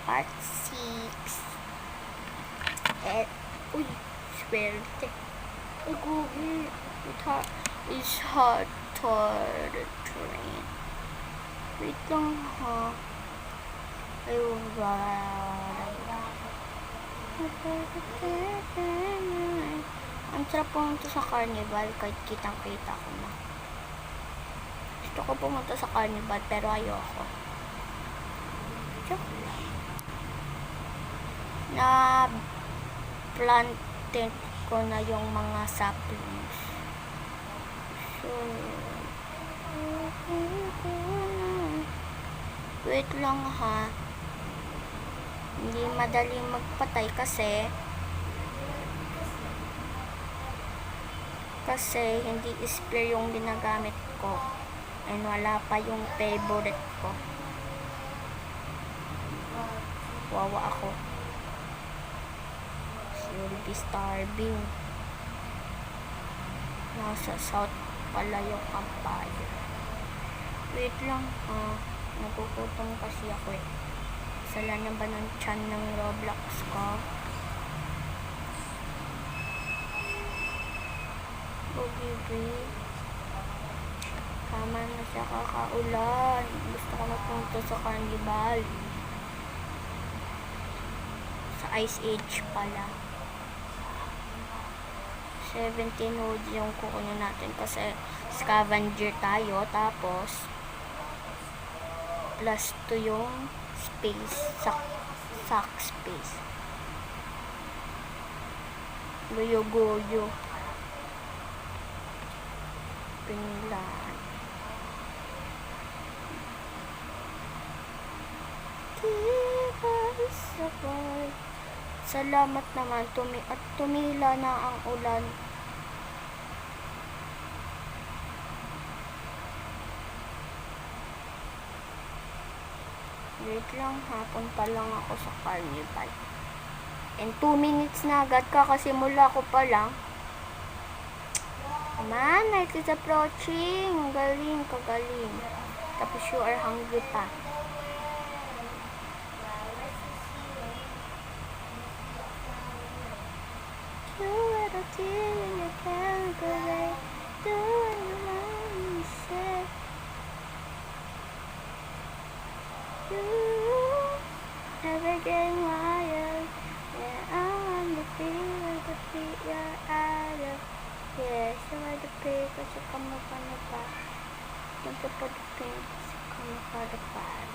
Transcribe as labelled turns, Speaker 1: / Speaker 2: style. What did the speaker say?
Speaker 1: part 6. Uy, swerte. Google, it's hard to train. Wait lang ha. Ayun ba? Ang sarap pumunta sa carnival kahit kitang-kita ko na. Gusto ko pumunta sa carnival pero ayoko. Joke lang. Na planted ko na yung mga saplings. So, wait lang ha. Hindi madaling magpatay kasi hindi spear yung ginagamit ko and wala pa yung favorite ko. Wawa ako. You'll be starving. Nasa south pala yung campfire. Wait lang nagugutom kasi ako eh. Sala na ba ng tiyan ng Roblox ko? Bogey. Tama na siya, kakaulan. Gusto ko na pumunta sa carnival. Sa Ice Age pala. 17 wood yung kukunin natin kasi scavenger tayo. Tapos plus 2 yung space, sack space. Goyo. Pinilaan. Sabay. Salamat naman tumila na ang ulan. Wait lang, hapon pa lang ako sa carnival. And 2 minutes na agad kakasimula ko pa lang. Man, night is approaching. Kagaling. Tapos you are hungry pa. You are the team you can't go away. Do what you want me to say. You never get wild. Yeah, I'm the feeling to beat your idol. Yeah, so I the pig, but you come up on the back. Don't you put the pink, come up on the back.